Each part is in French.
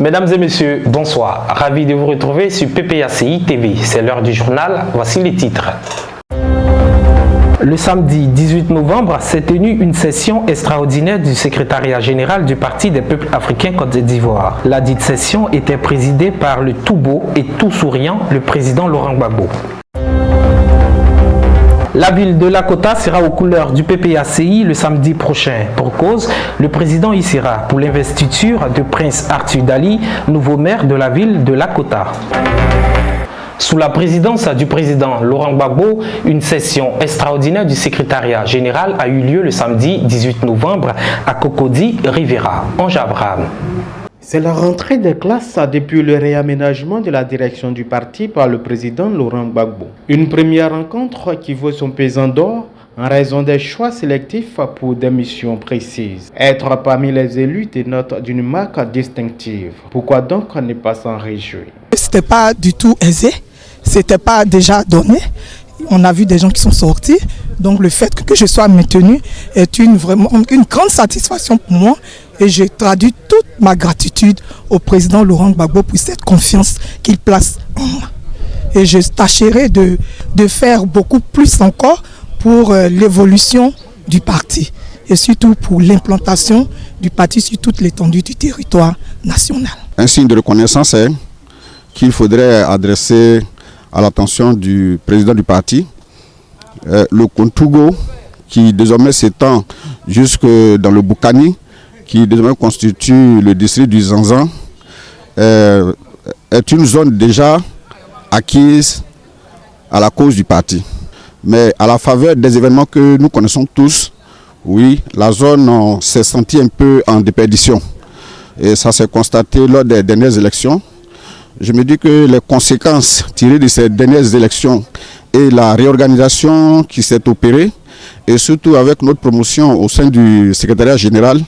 Mesdames et messieurs, bonsoir. Ravi de vous retrouver sur PPACI TV. C'est l'heure du journal. Voici les titres. Le samedi 18 novembre s'est tenue une session extraordinaire du secrétariat général du Parti des peuples africains Côte d'Ivoire. La dite session était présidée par le tout beau et tout souriant, le président Laurent Gbagbo. La ville de Lakota sera aux couleurs du PPACI le samedi prochain. Pour cause, le président y sera pour l'investiture de Prince Arthur Dali, nouveau maire de la ville de Lakota. Sous la présidence du président Laurent Gbagbo, une session extraordinaire du secrétariat général a eu lieu le samedi 18 novembre à Cocody, Rivera, Ange Abraham. C'est la rentrée des classes depuis le réaménagement de la direction du parti par le président Laurent Gbagbo. Une première rencontre qui vaut son pesant d'or en raison des choix sélectifs pour des missions précises. Être parmi les élus dénote d'une marque distinctive. Pourquoi donc ne pas s'en réjouir? C'était pas du tout aisé, c'était pas déjà donné. On a vu des gens qui sont sortis, donc le fait que je sois maintenu est vraiment une grande satisfaction pour moi et je traduis toute ma gratitude au président Laurent Gbagbo pour cette confiance qu'il place en moi. Et je tâcherai de faire beaucoup plus encore pour l'évolution du parti et surtout pour l'implantation du parti sur toute l'étendue du territoire national. Un signe de reconnaissance est qu'il faudrait adresser à l'attention du président du parti, le Kontougo, qui désormais s'étend jusque dans le Boukani, qui désormais constitue le district du Zanzan, est une zone déjà acquise à la cause du parti. Mais à la faveur des événements que nous connaissons tous, oui, la zone s'est sentie un peu en déperdition. Et ça s'est constaté lors des dernières élections. Je me dis que les conséquences tirées de ces dernières élections et la réorganisation qui s'est opérée, et surtout avec notre promotion au sein du secrétariat général,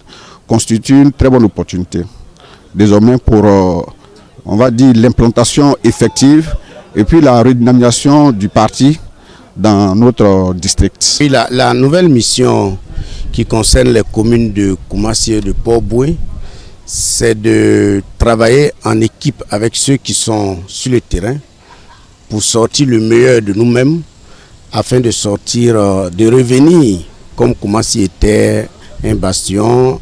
constitue une très bonne opportunité. Désormais pour, on va dire, l'implantation effective et puis la redynamisation du parti dans notre district. Oui, la nouvelle mission qui concerne les communes de Koumassi et de Port-Boué, c'est de travailler en équipe avec ceux qui sont sur le terrain pour sortir le meilleur de nous-mêmes afin de sortir, de revenir comme Koumassi était un bastion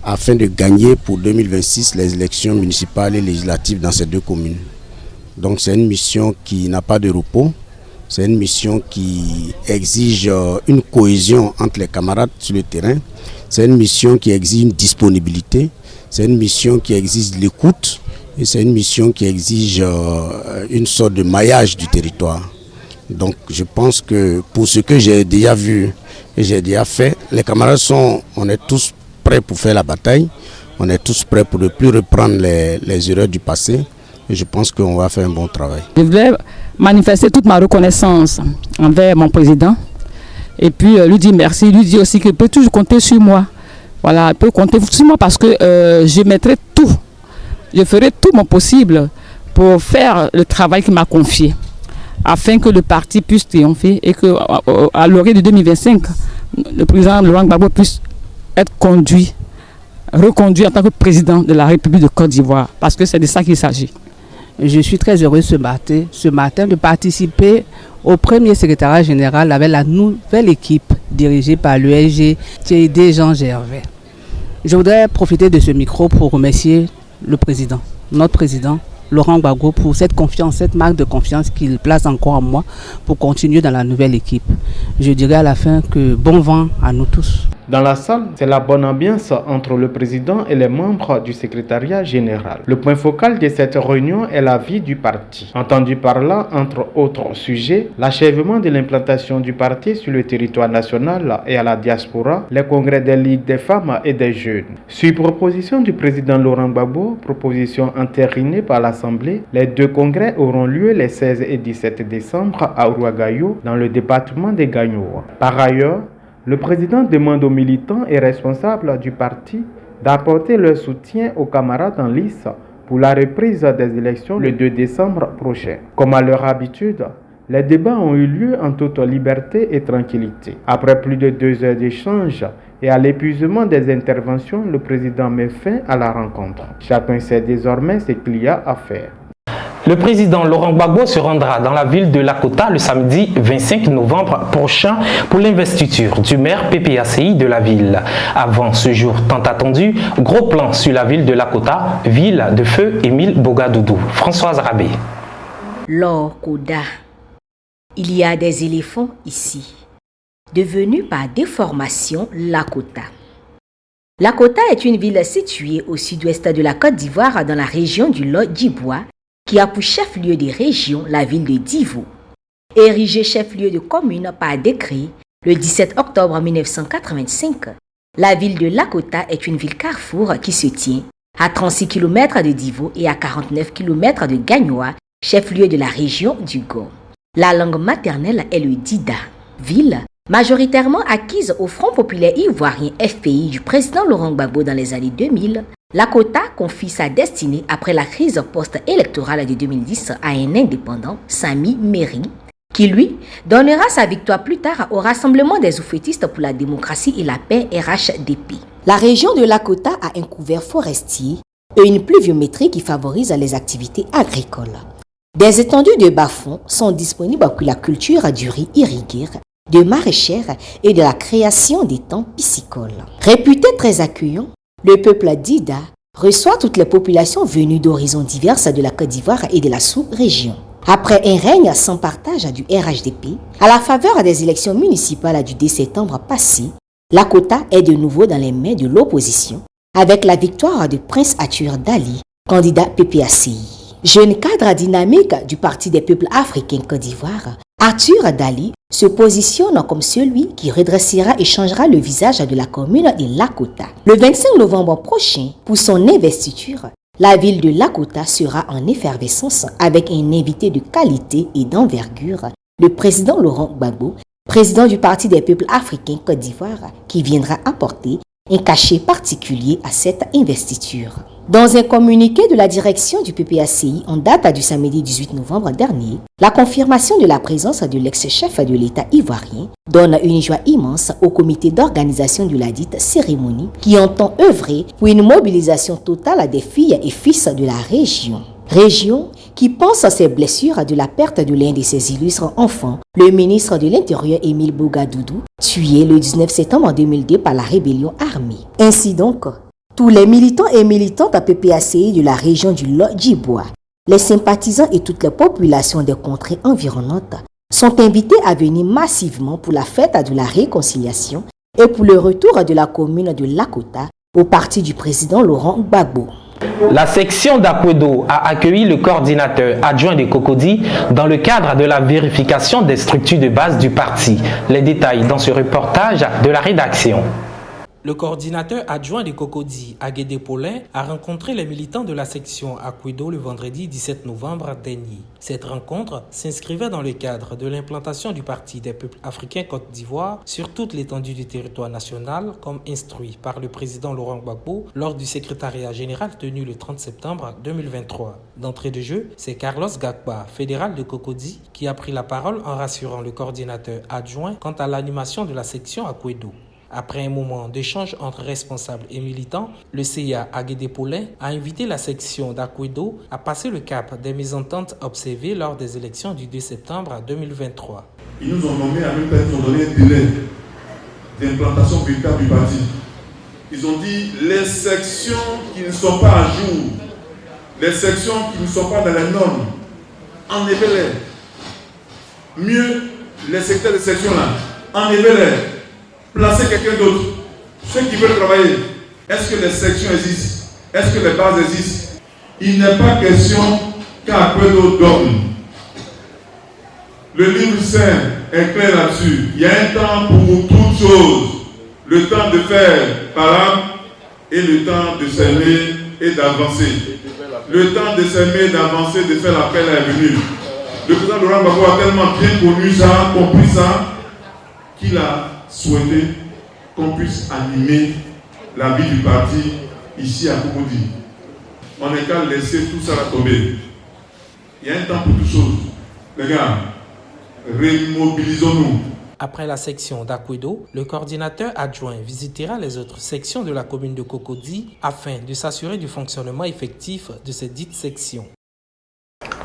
afin de gagner pour 2026 les élections municipales et législatives dans ces deux communes. Donc c'est une mission qui n'a pas de repos, c'est une mission qui exige une cohésion entre les camarades sur le terrain, c'est une mission qui exige une disponibilité. C'est une mission qui exige l'écoute et c'est une mission qui exige une sorte de maillage du territoire. Donc je pense que pour ce que j'ai déjà vu et j'ai déjà fait, les camarades on est tous prêts pour faire la bataille, on est tous prêts pour ne plus reprendre les erreurs du passé et je pense qu'on va faire un bon travail. Je voulais manifester toute ma reconnaissance envers mon président et puis lui dire merci, lui dire aussi qu'il peut toujours compter sur moi. Voilà, il peut compter sur moi parce que je mettrai tout, je ferai tout mon possible pour faire le travail qu'il m'a confié, afin que le parti puisse triompher et qu'à l'orée de 2025, le président Laurent Gbagbo puisse être reconduit en tant que président de la République de Côte d'Ivoire, parce que c'est de ça qu'il s'agit. Je suis très heureux ce matin de participer au premier secrétariat général avec la nouvelle équipe dirigée par l'USG TD Jean Gervais. Je voudrais profiter de ce micro pour remercier le président, notre président, Laurent Gbagbo, pour cette confiance, cette marque de confiance qu'il place encore en moi pour continuer dans la nouvelle équipe. Je dirais à la fin que bon vent à nous tous. Dans la salle, c'est la bonne ambiance entre le président et les membres du secrétariat général. Le point focal de cette réunion est la vie du parti. Entendu par là, entre autres sujets, l'achèvement de l'implantation du parti sur le territoire national et à la diaspora, les congrès des ligues des femmes et des jeunes. Sur proposition du président Laurent Gbagbo, proposition entérinée par l'Assemblée, les deux congrès auront lieu les 16 et 17 décembre à Ouagaïo, dans le département des Gagnoa. Par ailleurs, le président demande aux militants et responsables du parti d'apporter leur soutien aux camarades en lice pour la reprise des élections le 2 décembre prochain. Comme à leur habitude, Les débats ont eu lieu en toute liberté et tranquillité. Après plus de 2 heures d'échange et à l'épuisement des interventions, le président met fin à la rencontre. Chacun sait désormais ce qu'il y a à faire. Le président Laurent Gbagbo se rendra dans la ville de Lakota le samedi 25 novembre prochain pour l'investiture du maire PPACI de la ville. Avant ce jour tant attendu, gros plan sur la ville de Lakota, ville de feu Émile Bogadoudou. Françoise Rabé. L'Orkoda. Il y a des éléphants ici, devenus par déformation Lakota. Lakota est une ville située au sud-ouest de la Côte d'Ivoire dans la région du Lot-Djiboua, qui a pour chef-lieu de région la ville de Divo. Érigée chef-lieu de commune par décret le 17 octobre 1985, la ville de Lakota est une ville carrefour qui se tient à 36 km de Divo et à 49 km de Gagnoa, chef-lieu de la région du Go. La langue maternelle est le Dida. Ville majoritairement acquise au Front populaire ivoirien FPI du président Laurent Gbagbo dans les années 2000, Lakota confie sa destinée après la crise post-électorale de 2010 à un indépendant, Sami Méry, qui lui donnera sa victoire plus tard au Rassemblement des oufétistes pour la démocratie et la paix RHDP. La région de Lakota a un couvert forestier et une pluviométrie qui favorise les activités agricoles. Des étendues de bas-fonds sont disponibles pour la culture du riz irrigué, de maraîchère et de la création d'étangs piscicoles. Réputé très accueillant, le peuple Dida reçoit toutes les populations venues d'horizons divers de la Côte d'Ivoire et de la sous-région. Après un règne sans partage du RHDP, à la faveur des élections municipales du 10 septembre passé, Lakota est de nouveau dans les mains de l'opposition avec la victoire de Prince Arthur Dali, candidat PPACI. Jeune cadre dynamique du Parti des peuples africains Côte d'Ivoire, Arthur Dali se positionne comme celui qui redressera et changera le visage de la commune de Lakota. Le 25 novembre prochain, pour son investiture, la ville de Lakota sera en effervescence avec un invité de qualité et d'envergure, le président Laurent Gbagbo, président du Parti des peuples africains Côte d'Ivoire, qui viendra apporter un cachet particulier à cette investiture. Dans un communiqué de la direction du PPACI en date du samedi 18 novembre dernier, la confirmation de la présence de l'ex-chef de l'État ivoirien donne une joie immense au comité d'organisation de la dite cérémonie qui entend œuvrer pour une mobilisation totale des filles et fils de la région. Région qui pense à ses blessures de la perte de l'un de ses illustres enfants, le ministre de l'Intérieur Émile Bogadoudou, tué le 19 septembre 2002 par la rébellion armée. Ainsi donc, tous les militants et militantes à PPACI de la région du Lot-Djiboua, les sympathisants et toutes les populations des contrées environnantes sont invités à venir massivement pour la fête de la réconciliation et pour le retour de la commune de Lakota au parti du président Laurent Gbagbo. La section d'Akwedo a accueilli le coordinateur adjoint de Cocody dans le cadre de la vérification des structures de base du parti. Les détails dans ce reportage de la rédaction. Le coordinateur adjoint de Cocody, Aguédé Paulin, a rencontré les militants de la section Akwedo le vendredi 17 novembre dernier. Cette rencontre s'inscrivait dans le cadre de l'implantation du Parti des peuples africains Côte d'Ivoire sur toute l'étendue du territoire national, comme instruit par le président Laurent Gbagbo lors du secrétariat général tenu le 30 septembre 2023. D'entrée de jeu, c'est Carlos Gakba, fédéral de Cocody, qui a pris la parole en rassurant le coordinateur adjoint quant à l'animation de la section Akwedo. Après un moment d'échange entre responsables et militants, le CIA Aguédé Paulin a invité la section d'Akwedo à passer le cap des mésententes observées lors des élections du 2 septembre 2023. Ils nous ont nommé, à même temps, ils ont donné un délai d'implantation véritable du parti. Ils ont dit les sections qui ne sont pas à jour, les sections qui ne sont pas dans les normes, enlevez-les. Mieux, les secteurs de section-là, enlevez-les. Placez quelqu'un d'autre. Ceux qui veulent travailler, est-ce que les sections existent? Est-ce que les bases existent? Il n'est pas question qu'Akwedo dorme. Le livre saint est clair là-dessus. Il y a un temps pour toutes choses. Le temps de faire parade et le temps de s'aimer et d'avancer. Le temps de s'aimer, d'avancer, de faire l'appel est venu. Le président Laurent Gbagbo a tellement bien connu ça, compris ça, qu'il a souhaité qu'on puisse animer la vie du parti ici à Cocody. On n'est qu'à laisser tout ça tomber. Il y a un temps pour toutes choses. Les gars, remobilisons-nous. Après la section d'Akwedo, le coordinateur adjoint visitera les autres sections de la commune de Cocody afin de s'assurer du fonctionnement effectif de ces dites sections.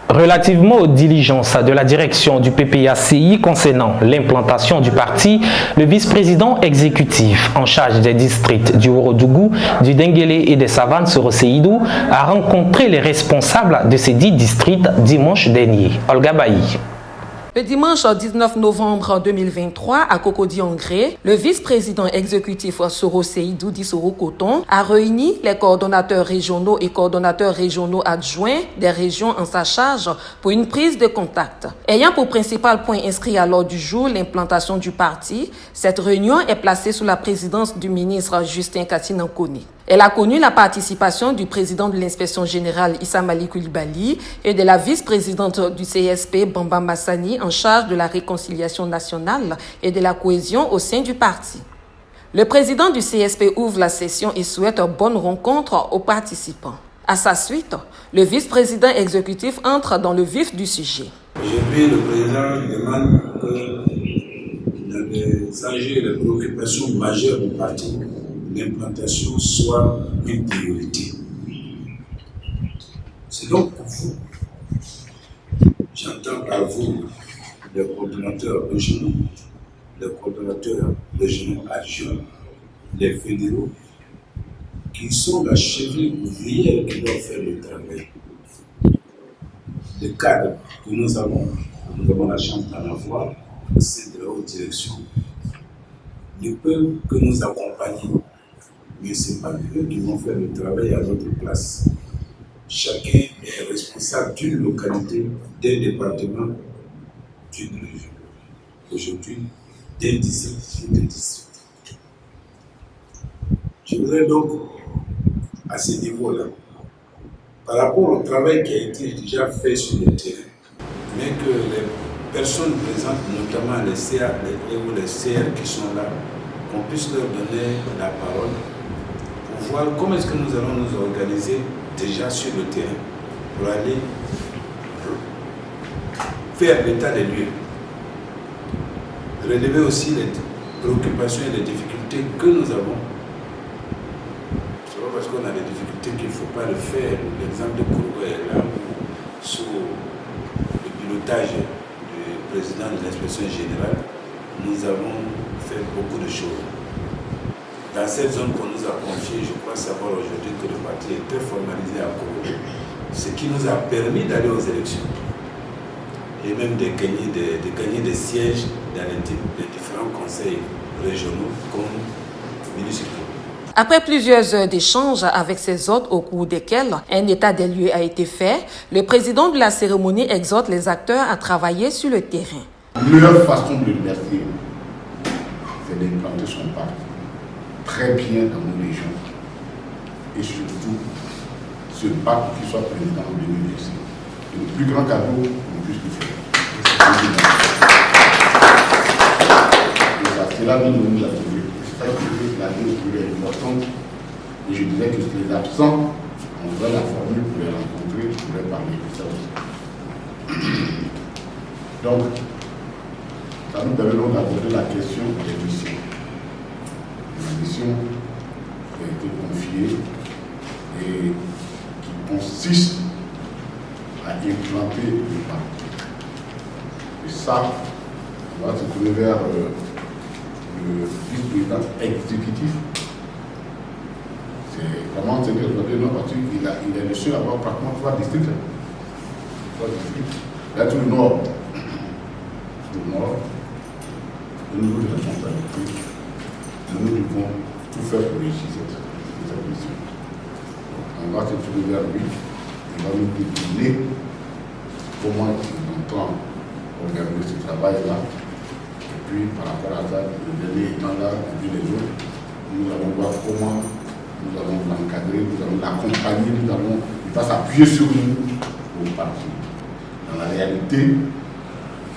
Relativement aux diligences de la direction du PPACI concernant l'implantation du parti, le vice-président exécutif en charge des districts du Ourodougou, du Denguélé et des Savanes Soro Seydou a rencontré les responsables de ces 10 districts dimanche dernier. Olga Bailly. Le dimanche 19 novembre 2023, à Cocody-en-Gré, le vice-président exécutif Soro Seydou dit Soro Coton a réuni les coordonnateurs régionaux et coordonnateurs régionaux adjoints des régions en sa charge pour une prise de contact. Ayant pour principal point inscrit à l'ordre du jour l'implantation du parti, cette réunion est placée sous la présidence du ministre Justin Katinankone. Elle a connu la participation du président de l'inspection générale Issa Mali Coulibaly et de la vice-présidente du CSP Bamba Massani en charge de la réconciliation nationale et de la cohésion au sein du parti. Le président du CSP ouvre la session et souhaite une bonne rencontre aux participants. À sa suite, le vice-président exécutif entre dans le vif du sujet. Aujourd'hui, le président demande que dans les enjeux et les préoccupations majeures du parti, l'implantation soit une priorité. C'est donc pour vous, j'entends par vous, les coordonnateurs régionaux, les coordonnateurs régionaux adjoints, les fédéraux, qui sont la cheville ouvrière qui doit faire le travail. Les cadres que nous avons la chance d'en avoir, c'est de la haute direction, ne peuvent que nous accompagner. Mais ce n'est pas eux qui vont faire le travail à notre place. Chacun est responsable d'une localité, d'un département, d'une région. Aujourd'hui, d'un district ou d'un district. Je voudrais donc, à ce niveau-là, par rapport au travail qui a été déjà fait sur le terrain, mais que les personnes présentes, notamment les CA ou les CR qui sont là, qu'on puisse leur donner la parole, voir comment est-ce que nous allons nous organiser déjà sur le terrain pour aller faire l'état des lieux. Relever aussi les préoccupations et les difficultés que nous avons. C'est pas parce qu'on a des difficultés qu'il ne faut pas le faire. L'exemple de Kourou est là, sous le pilotage du président de l'inspection générale, nous avons fait beaucoup de choses. Dans cette zone qu'on nous a confiée, je crois savoir aujourd'hui que le parti est très formalisé à Kourou, ce qui nous a permis d'aller aux élections et même de gagner des sièges dans les différents conseils régionaux comme municipaux. Après plusieurs heures d'échanges avec ces hôtes au cours desquels un état des lieux a été fait, le président de la cérémonie exhorte les acteurs à travailler sur le terrain. Leur façon de le remercier, c'est d'implanter son parti très bien dans nos régions et surtout se battre pour qu'il soit président en 2016. Le plus grand cadeau qu'on puisse lui faire. C'est là où nous avons trouvé. C'est ça que la chose est importante. Et je disais que les absents, on voit la formule pour les rencontrer, pour les parler de ça aussi. Donc, ça nous permet donc d'aborder la question des missions. La mission qui a été confiée et qui consiste à implanter le parti. Et ça, on va se tourner vers le vice-président exécutif. C'est vraiment se dire parce qu'il est le seul à avoir pratiquement 3 districts. Là, tout le nord. Le nord, au niveau de la responsabilité, nous devons tout faire pour réussir cette mission. On va se tourner vers lui, il va nous donner comment il entend organiser ce travail-là. Et puis, par rapport à ça, le dernier étant là, et puis les autres, nous allons voir comment nous allons l'encadrer, nous allons l'accompagner, il va s'appuyer sur nous au parti. Dans la réalité,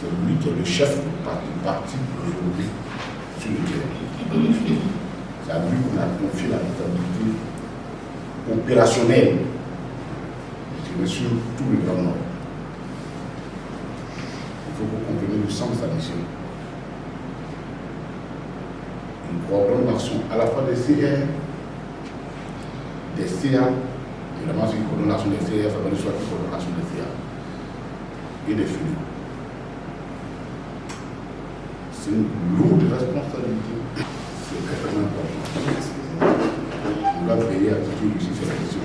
c'est lui qui est le chef du parti aujourd'hui sur le terrain. C'est à lui qu'on a confié la responsabilité opérationnelle sur tout le Grand Nord. Il faut que vous compreniez du sens de sa mission. Une coordination à la fois des CR, des CA, évidemment c'est une coordination des CR, ça va être soit une coordination des CA et des FUNU. C'est une lourde responsabilité. C'est extrêmement important. On va veiller à ce que ici c'est la question.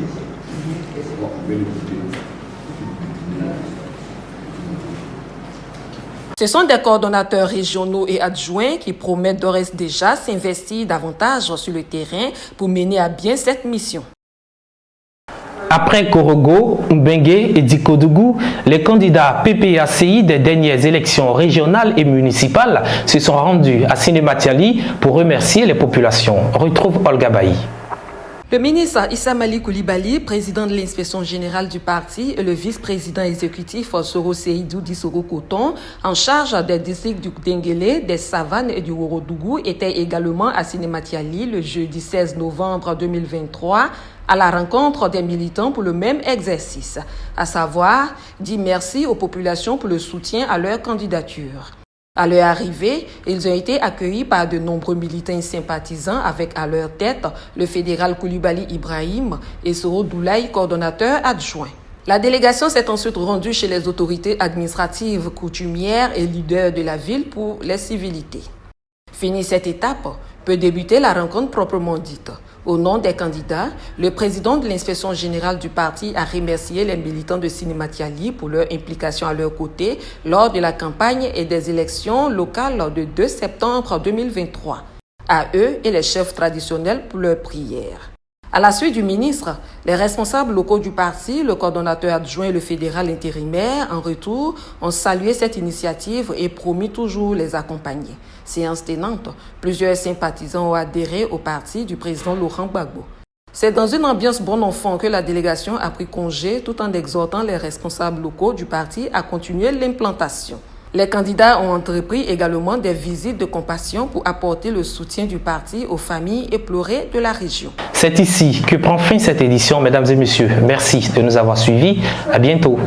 On va l'écouter. Ce sont des coordonnateurs régionaux et adjoints qui promettent d'ores et déjà s'investir davantage sur le terrain pour mener à bien cette mission. Après Korogo, Mbengue et Dikodougou, les candidats PPACI des dernières élections régionales et municipales se sont rendus à Sinématiali pour remercier les populations. Retrouve Olga Bailly. Le ministre Issa Mali Koulibaly, président de l'inspection générale du parti, et le vice-président exécutif Soro Seydou Dissoro Coton, en charge des districts du Denguélé, des Savanes et du Worodougou, étaient également à Sinématiali le jeudi 16 novembre 2023 à la rencontre des militants pour le même exercice, à savoir dire merci aux populations pour le soutien à leur candidature. À leur arrivée, ils ont été accueillis par de nombreux militants et sympathisants avec à leur tête le fédéral Koulibaly Ibrahim et Soro Doulaye, coordonnateur adjoint. La délégation s'est ensuite rendue chez les autorités administratives, coutumières et leaders de la ville pour les civilités. Fini cette étape, peut débuter la rencontre proprement dite. Au nom des candidats, le président de l'inspection générale du parti a remercié les militants de Sinématiali pour leur implication à leur côté lors de la campagne et des élections locales de 2 septembre 2023. À eux et les chefs traditionnels pour leurs prières. À la suite du ministre, les responsables locaux du parti, le coordonnateur adjoint et le fédéral intérimaire, en retour, ont salué cette initiative et promis toujours les accompagner. Séance tenante, plusieurs sympathisants ont adhéré au parti du président Laurent Gbagbo. C'est dans une ambiance bon enfant que la délégation a pris congé tout en exhortant les responsables locaux du parti à continuer l'implantation. Les candidats ont entrepris également des visites de compassion pour apporter le soutien du parti aux familles éplorées de la région. C'est ici que prend fin cette édition, mesdames et messieurs. Merci de nous avoir suivis. À bientôt.